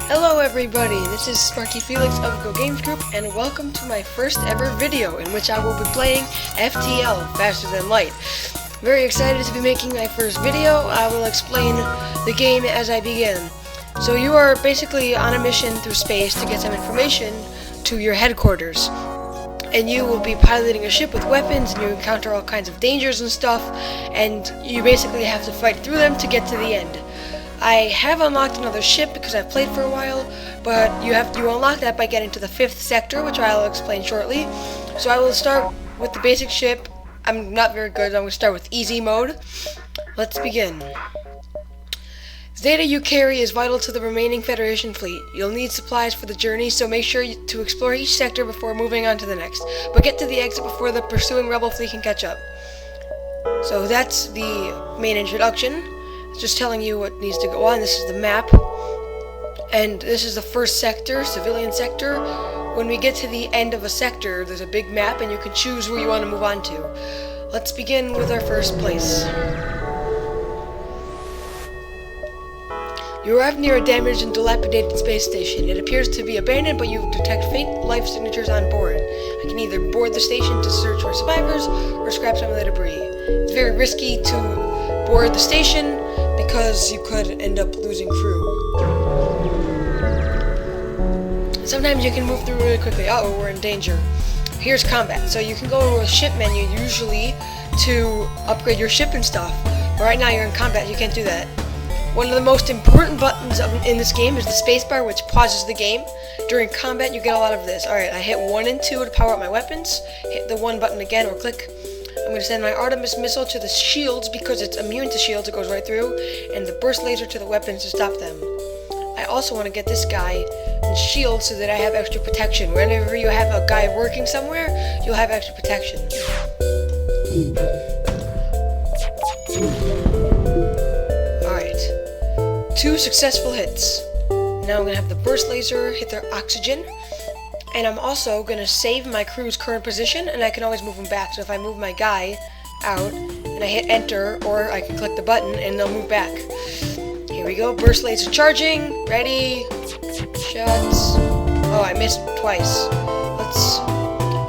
Hello everybody, this is Sparkyfelix of Go Games Group, and welcome to my first ever video in which I will be playing FTL, Faster Than Light. Very excited to be making my first video. I will explain the game as I begin. So you are basically on a mission through space to get some information to your headquarters. And you will be piloting a ship with weapons, and you encounter all kinds of dangers and stuff, and you basically have to fight through them to get to the end. I have unlocked another ship because I've played for a while, but you unlock that by getting to the 5th sector, which I'll explain shortly. So I will start with the basic ship. I'm not very good, I'm going to start with easy mode. Let's begin. The data you carry is vital to the remaining Federation fleet. You'll need supplies for the journey, so make sure to explore each sector before moving on to the next. But get to the exit before the pursuing rebel fleet can catch up. So that's the main introduction. It's just telling you what needs to go on. This is the map. And this is the first sector, civilian sector. When we get to the end of a sector, there's a big map and you can choose where you want to move on to. Let's begin with our first place. You arrive near a damaged and dilapidated space station. It appears to be abandoned, but you detect faint life signatures on board. I can either board the station to search for survivors or scrap some of the debris. It's very risky to board the station because you could end up losing crew. Sometimes you can move through really quickly. Uh-oh, we're in danger. Here's combat. So you can go to a ship menu usually to upgrade your ship and stuff. But right now you're in combat, you can't do that. One of the most important buttons in this game is the spacebar, which pauses the game. During combat, you get a lot of this. Alright, I hit 1 and 2 to power up my weapons. Hit the 1 button again, or click. I'm going to send my Artemis missile to the shields because it's immune to shields, it goes right through. And the burst laser to the weapons to stop them. I also want to get this guy in shields so that I have extra protection. Whenever you have a guy working somewhere, you'll have extra protection. Alright. 2 successful hits. Now I'm going to have the burst laser hit their oxygen. And I'm also going to save my crew's current position, and I can always move them back. So if I move my guy out, and I hit enter, or I can click the button, and they'll move back. Here we go, burst laser charging, ready, shots. Oh, I missed twice. Let's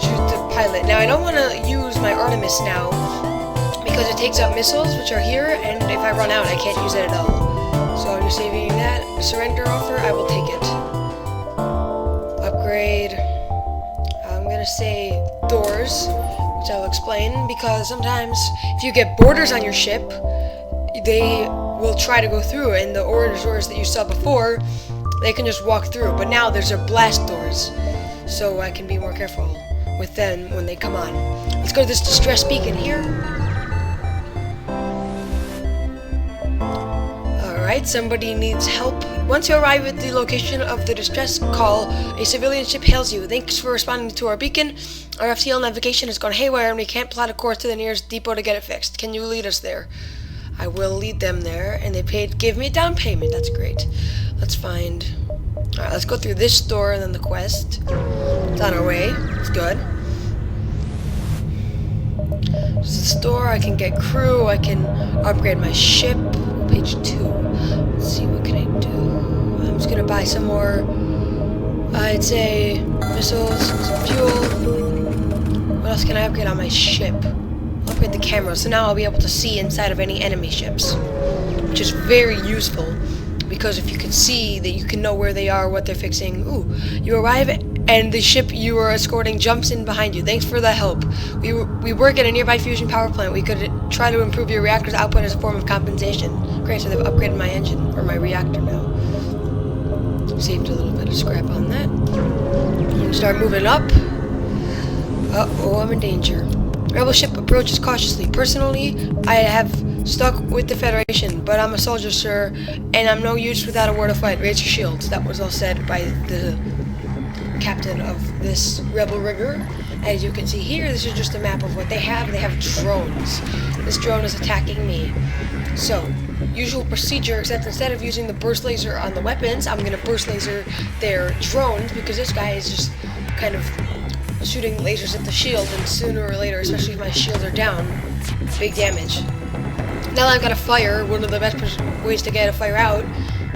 shoot the pilot. Now, I don't want to use my Artemis now, because it takes up missiles, which are here, and if I run out, I can't use it at all. So I'm just saving that. Surrender offer, I will take it. Upgrade. I'm gonna say doors, which I'll explain, because sometimes if you get borders on your ship, they will try to go through, and the orange doors that you saw before, they can just walk through, but now there's a blast doors, so I can be more careful with them when they come on. Let's go to this distress beacon here. Alright, somebody needs help. Once you arrive at the location of the distress call, a civilian ship hails you. Thanks for responding to our beacon. Our FTL navigation has gone haywire and we can't plot a course to the nearest depot to get it fixed. Can you lead us there? I will lead them there, and they gave me a down payment. That's great. Let's find... Alright, let's go through this door and then the quest. It's on our way. It's good. This is the store. I can get crew. I can upgrade my ship. Page 2. Let's see, what can I do? I'm just gonna buy some more, I'd say, missiles, some fuel. What else can I upgrade on my ship? I'll upgrade the camera, so now I'll be able to see inside of any enemy ships, which is very useful, because if you can see, that you can know where they are, what they're fixing. Ooh, you arrive and the ship you are escorting jumps in behind you. Thanks for the help. We work at a nearby fusion power plant. We could try to improve your reactor's output as a form of compensation. Great, so they've upgraded my engine, or my reactor now. Saved a little bit of scrap on that. I'm gonna start moving up. Uh-oh, I'm in danger. Rebel ship approaches cautiously. Personally, I have stuck with the Federation, but I'm a soldier, sir, and I'm no use without a word of fight. Raise your shields. That was all said by the captain of this rebel rigger. As you can see here, this is just a map of what they have. They have drones. This drone is attacking me. So, usual procedure, except instead of using the burst laser on the weapons, I'm gonna burst laser their drones, because this guy is just kind of shooting lasers at the shield, and sooner or later, especially if my shields are down, big damage. Now that I've got a fire, one of the best ways to get a fire out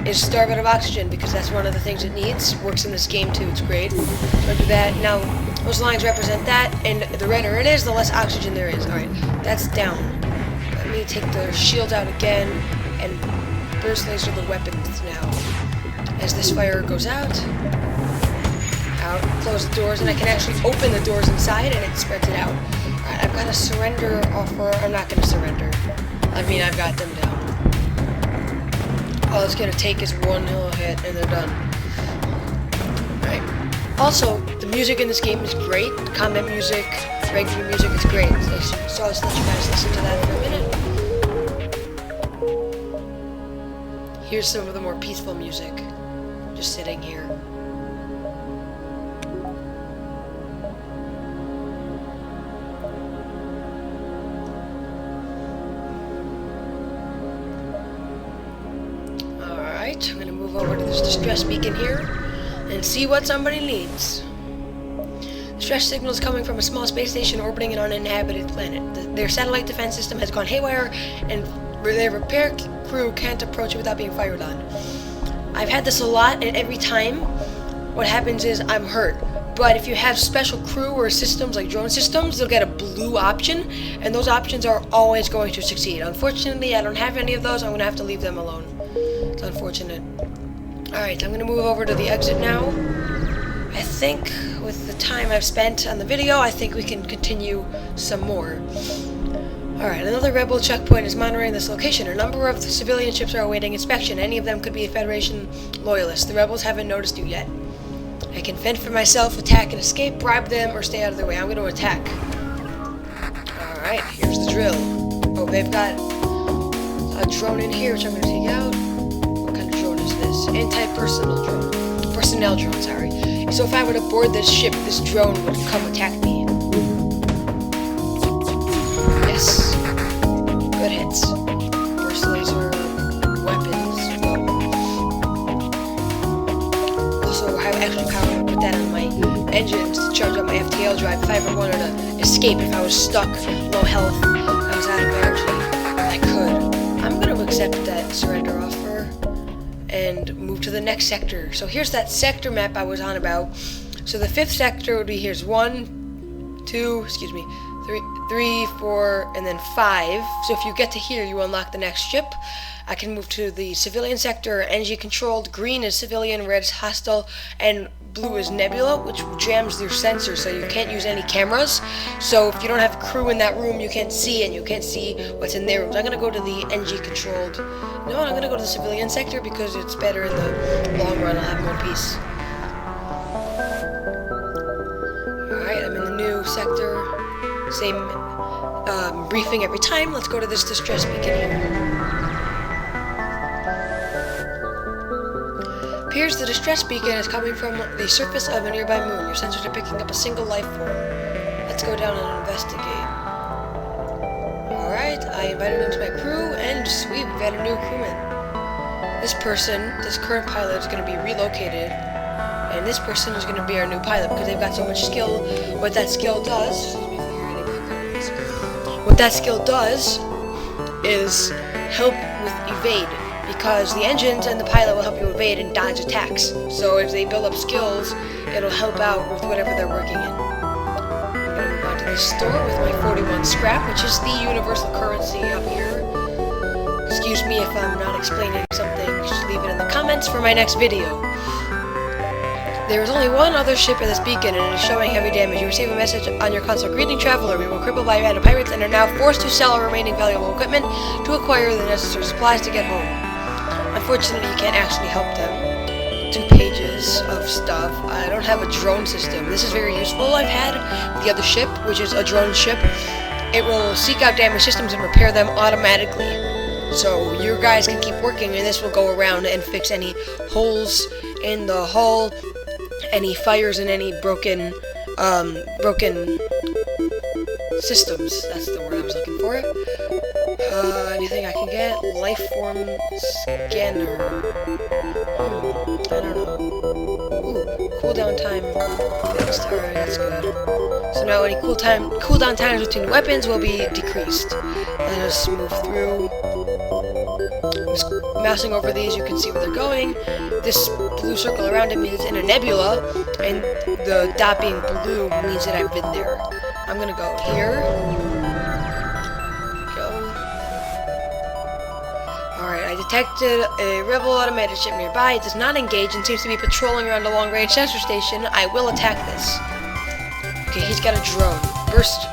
is starve out of oxygen, because that's one of the things it needs. Works in this game too, it's great. So I do that. Now, those lines represent that, and the redder it is, the less oxygen there is. Alright, that's down. Let me take the shield out again, and burst laser the weapons now. As this fire goes out, close the doors, and I can actually open the doors inside, and it spreads it out. Alright, I've got a surrender offer. I'm not going to surrender. I mean, I've got them down. All it's going to take is one little hit, and they're done. Alright. Also, the music in this game is great. Combat music, regular music, it's great. So I'll just let you guys listen to that for a minute. Here's some of the more peaceful music. Just sitting here. I'm going to move over to this distress beacon here and see what somebody needs. Distress signal is coming from a small space station orbiting an uninhabited planet. Their satellite defense system has gone haywire, and their repair crew can't approach it without being fired on. I've had this a lot, and every time what happens is I'm hurt. But if you have special crew or systems like drone systems, they'll get a blue option, and those options are always going to succeed. Unfortunately, I don't have any of those. I'm going to have to leave them alone. It's unfortunate. Alright, I'm going to move over to the exit now. I think with the time I've spent on the video, I think we can continue some more. Alright, another rebel checkpoint is monitoring this location. A number of the civilian ships are awaiting inspection. Any of them could be a Federation loyalist. The rebels haven't noticed you yet. I can fend for myself, attack and escape, bribe them, or stay out of their way. I'm going to attack. Alright, here's the drill. Oh, they've got a drone in here, which I'm going to take out. Anti-personnel drone. Personnel drone, sorry. So if I were to board this ship, this drone would come attack me. Yes. Good hits. Burst laser weapons. Also, I have extra power to put that on my engines to charge up my FTL drive if I ever wanted to escape. If I was stuck, low health, I was out of energy, I could. I'm going to accept that surrender offer and move to the next sector. So here's that sector map I was on about. So the 5th sector would be, here's 1, 2, 3, 4, and then 5. So if you get to here, you unlock the next ship. I can move to the civilian sector, energy controlled. Green is civilian, red is hostile, and blue is nebula, which jams your sensors, so you can't use any cameras. So if you don't have a crew in that room, you can't see, and you can't see what's in their rooms. I'm going to go to the NG controlled. No, I'm going to go to the civilian sector because it's better in the long run. I'll have more peace. Alright, I'm in the new sector. Same briefing every time. Let's go to this distress beacon here. Appears the distress beacon is coming from the surface of a nearby moon. Your sensors are picking up a single life form. Let's go down and investigate. Alright, I invited him to my crew, and sweet, we've got a new crewman. This person, this current pilot, is going to be relocated, and this person is going to be our new pilot because they've got so much skill. What that skill does, is help with evade. Because the engines and the pilot will help you evade and dodge attacks. So if they build up skills, it'll help out with whatever they're working in. I'm going to move on to the store with my 41 scrap, which is the universal currency up here. Excuse me if I'm not explaining something, just leave it in the comments for my next video. There is only one other ship in this beacon, and it is showing heavy damage. You receive a message on your console. Greeting, traveler. We were crippled by a band of pirates and are now forced to sell our remaining valuable equipment to acquire the necessary supplies to get home. Unfortunately, you can't actually help them. 2 pages of stuff. I don't have a drone system. This is very useful. I've had the other ship, which is a drone ship. It will seek out damaged systems and repair them automatically. So you guys can keep working, and this will go around and fix any holes in the hull, any fires, and any broken systems. That's the word I was looking for. Anything I can get? Life form scanner. I don't know. Ooh, cooldown time fixed. Alright, that's good. So now any cooldown times between weapons will be decreased. Let us move through. I'm just mousing over these, you can see where they're going. This blue circle around it means it's in a nebula, and the dot being blue means that I've been there. I'm gonna go here. Alright, I detected a rebel automated ship nearby. It does not engage and seems to be patrolling around a long-range sensor station. I will attack this. Okay, he's got a drone. Burst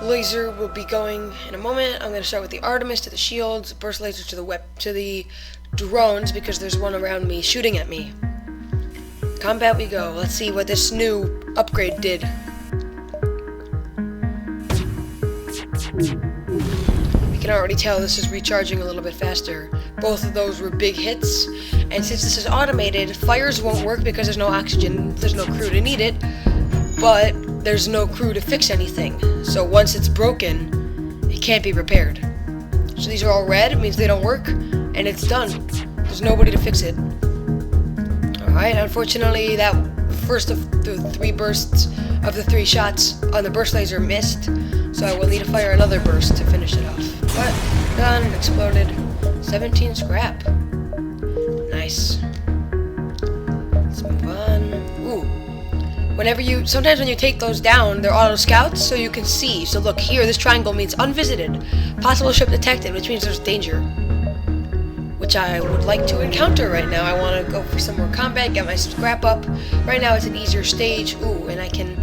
laser will be going in a moment. I'm going to start with the Artemis to the shields, burst laser to the drones because there's one around me shooting at me. Combat we go. Let's see what this new upgrade did. You can already tell this is recharging a little bit faster. Both of those were big hits, and since this is automated, fires won't work because there's no oxygen, there's no crew to need it, but there's no crew to fix anything. So once it's broken, it can't be repaired. So these are all red, it means they don't work, and it's done. There's nobody to fix it. Alright, unfortunately that first of the 3 bursts of the 3 shots on the burst laser missed, so I will need to fire another burst to finish it off. But, done, exploded. 17 scrap. Nice. Let's move on. Ooh. Sometimes when you take those down, they're auto scouts, so you can see. So look, here, this triangle means unvisited. Possible ship detected, which means there's danger. Which I would like to encounter right now. I want to go for some more combat, get my scrap up. Right now it's an easier stage. Ooh, and I can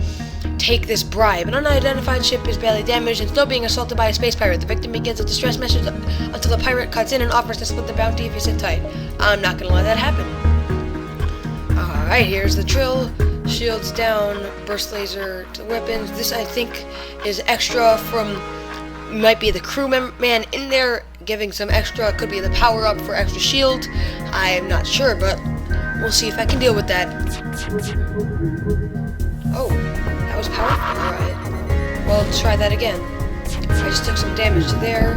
take this bribe. An unidentified ship is badly damaged and still being assaulted by a space pirate. The victim begins a distress message until the pirate cuts in and offers to split the bounty if you sit tight. I'm not gonna let that happen. Alright, here's the drill. Shields down, burst laser to weapons. This, I think, is extra from... might be the crew man in there giving some extra. Could be the power-up for extra shield. I am not sure, but we'll see if I can deal with that. Oh, that was powerful. Alright. Well, let's try that again. I just took some damage to there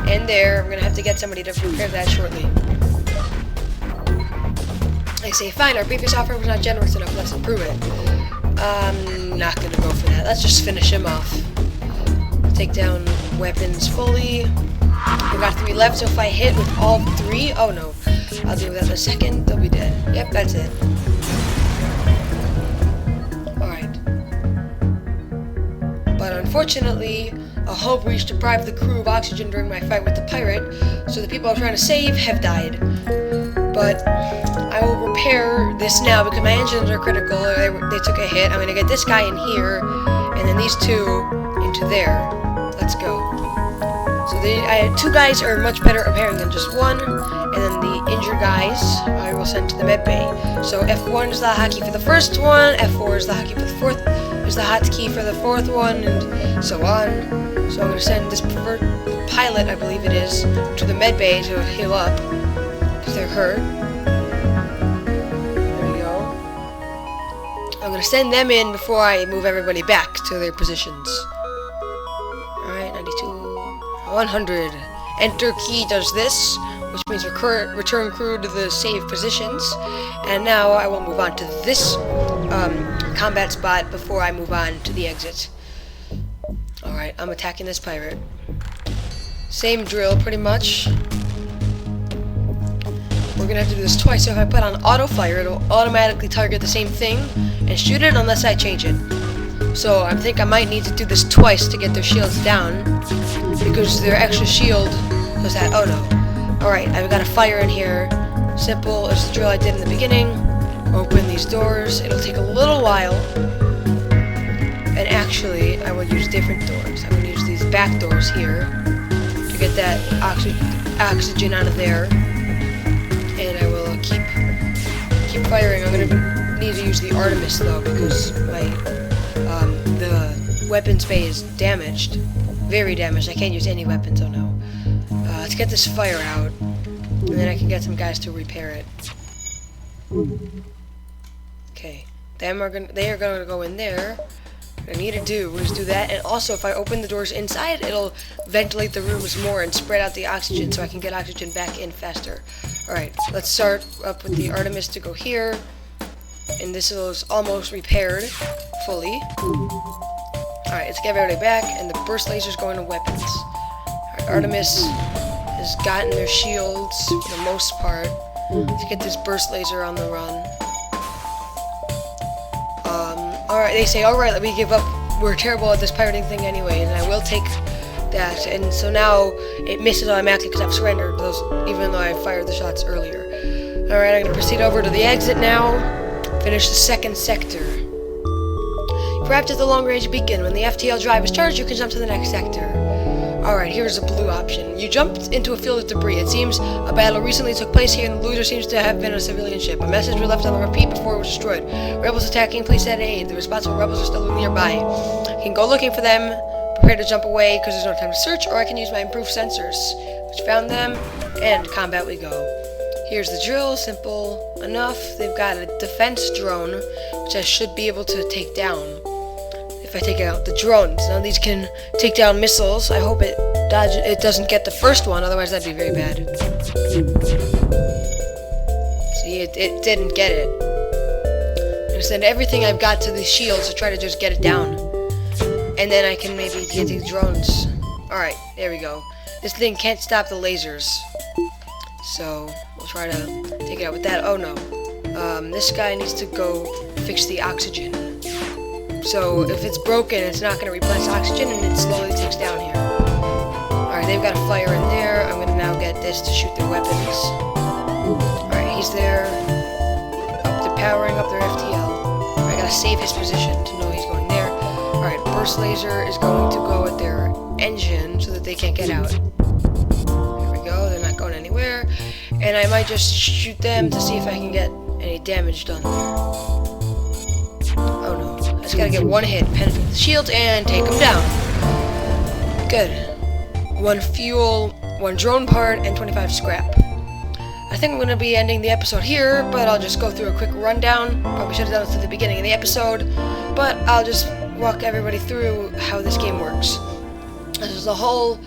and there. I'm gonna have to get somebody to repair that shortly. I say, fine, our previous offer was not generous enough, let's improve it. I'm not gonna go for that. Let's just finish him off. Take down weapons fully. We've got 3 left, so if I hit with all 3, oh no, I'll deal with that in a second, they'll be dead. Yep, that's it. Alright. But unfortunately, a hull breach deprived the crew of oxygen during my fight with the pirate, so the people I'm trying to save have died. But I will repair this now because my engines are critical. They took a hit. I'm going to get this guy in here, and then these 2 into there. Let's go. So 2 guys are much better at repairing than just 1, and then the injured guys I will send to the med bay. So F1 is the hotkey for the first one, F4 is the hotkey for the hotkey for the 4th one, and so on. So I'm going to send this pilot, I believe it is, to the med bay to heal up because they're hurt. There we go. I'm going to send them in before I move everybody back to their positions. Alright, 92. 100. Enter key does this, which means return crew to the saved positions. And now I will move on to this combat spot before I move on to the exit. Alright, I'm attacking this pirate. Same drill, pretty much. We're gonna have to do this twice, so if I put on auto fire, it'll automatically target the same thing and shoot it unless I change it. So I think I might need to do this twice to get their shields down, because their extra shield does that. Oh no. Alright, I've got a fire in here. Simple as the drill I did in the beginning. Open these doors. It'll take a little while. And actually, I will use different doors. I'm going to use these back doors here to get that oxygen out of there. And I will keep firing. I'm going to need to use the Artemis though, because my the weapons bay is damaged. Very damaged. I can't use any weapons, oh no. Let's get this fire out, and then I can get some guys to repair it. Okay. They are gonna go in there. What I need to do is do that, and also if I open the doors inside, it'll ventilate the rooms more and spread out the oxygen so I can get oxygen back in faster. Alright, let's start up with the Artemis to go here. And this is almost repaired fully. Alright, let's get everybody back, and the burst laser's going to weapons. Alright, Artemis is has gotten their shields for the most part to get this burst laser on the run. Alright, they say, alright, let me give up. We're terrible at this pirating thing anyway, and I will take that. And so now it misses automatically because I've surrendered those, even though I fired the shots earlier. Alright, I'm going to proceed over to the exit now. Finish the second sector. Perhaps at the long-range beacon, when the FTL drive is charged, you can jump to the next sector. Alright, here's a blue option. You jumped into a field of debris. It seems a battle recently took place here, and the looter seems to have been a civilian ship. A message was left on the repeat before it was destroyed. Rebels attacking, please send aid. The responsible rebels are still nearby. You can go looking for them, prepare to jump away because there's no time to search, or I can use my improved sensors. Which found them, and combat we go. Here's the drill, simple enough. They've got a defense drone, which I should be able to take down if I take out the drones. Now these can take down missiles. I hope it doesn't get the first one, otherwise that'd be very bad. See, it didn't get it. I'm gonna send everything I've got to the shields to try to just get it down. And then I can maybe get these drones. Alright, there we go. This thing can't stop the lasers. So, we'll try to take it out with that. Oh no. This guy needs to go fix the oxygen. So, if it's broken, it's not going to replenish oxygen, and it slowly ticks down here. Alright, they've got a fire in there. I'm going to now get this to shoot their weapons. Alright, he's there. They're powering up their FTL. I gotta save his position to know he's going there. Alright, burst laser is going to go at their engine so that they can't get out. There we go, they're not going anywhere. And I might just shoot them to see if I can get any damage done there. Oh no. I just gotta get one hit, penetrate the shield, and take them down. Good. 1 fuel, 1 drone part, and 25 scrap. I think I'm gonna be ending the episode here, but I'll just go through a quick rundown. Probably should have done this at the beginning of the episode, but I'll just walk everybody through how this game works. This is the whole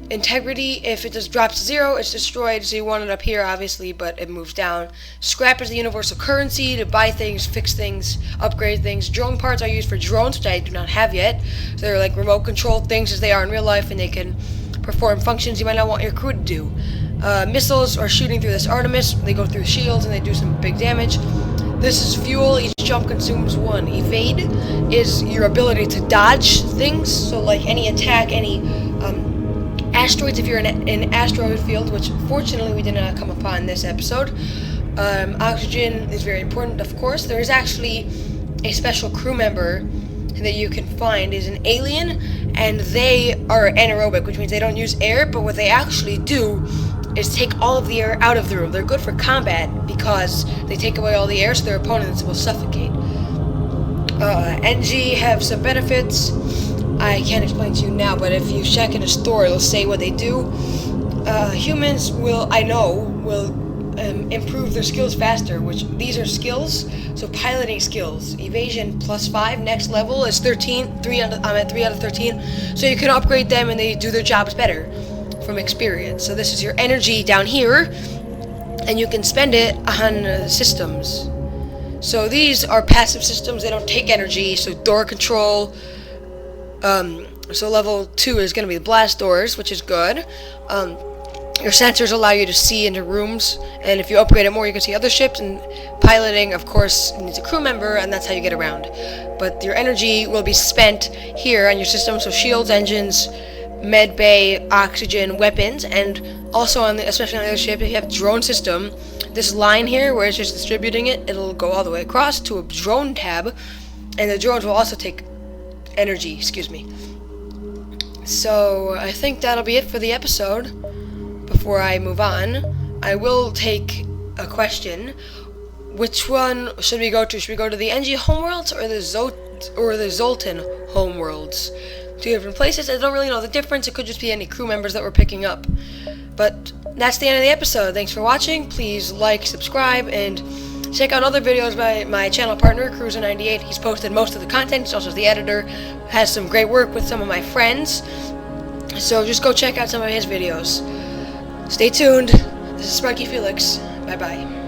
integrity. If it just drops to 0, it's destroyed. So you want it up here, obviously, but it moves down. Scrap is the universal currency to buy things, fix things, upgrade things. Drone parts are used for drones, which I do not have yet. So they're like remote controlled things as they are in real life, and they can perform functions you might not want your crew to do. Missiles are shooting through this Artemis. They go through shields and they do some big damage. This is fuel. Each jump consumes 1. Evade is your ability to dodge things. So like any attack, any asteroids if you're in an asteroid field, which fortunately we did not come upon this episode. Oxygen is very important, of course. There is actually a special crew member that you can find is an alien, and they are anaerobic, which means they don't use air, but what they actually do is take all of the air out of the room. They're good for combat because they take away all the air so their opponents will suffocate. NG have some benefits. I can't explain to you now, but if you check in a store, it'll say what they do. Humans will improve their skills faster, which these are skills. So piloting skills, evasion +5, next level is 13. I'm at 3 out of 13. So you can upgrade them and they do their jobs better from experience. So this is your energy down here, and you can spend it on systems. So these are passive systems. They don't take energy. So door control. So level 2 is going to be the blast doors, which is good. Your sensors allow you to see into rooms, and if you upgrade it more, you can see other ships. And piloting, of course, needs a crew member, and that's how you get around. But your energy will be spent here on your system, so shields, engines, med bay, oxygen, weapons, and also especially on the other ship, if you have a drone system, this line here where it's just distributing it, it'll go all the way across to a drone tab, and the drones will also take energy, excuse me. So I think that'll be it for the episode. Before I move on, I will take a question. Which one should we go to? Should we go to the NG homeworlds or the Zoltan homeworlds? 2 different places. I don't really know the difference. It could just be any crew members that we're picking up. But that's the end of the episode. Thanks for watching. Please like, subscribe, and check out other videos by my channel partner, Cruiser98. He's posted most of the content. He's also the editor. Has some great work with some of my friends. So just go check out some of his videos. Stay tuned. This is Sparkyfelix. Bye-bye.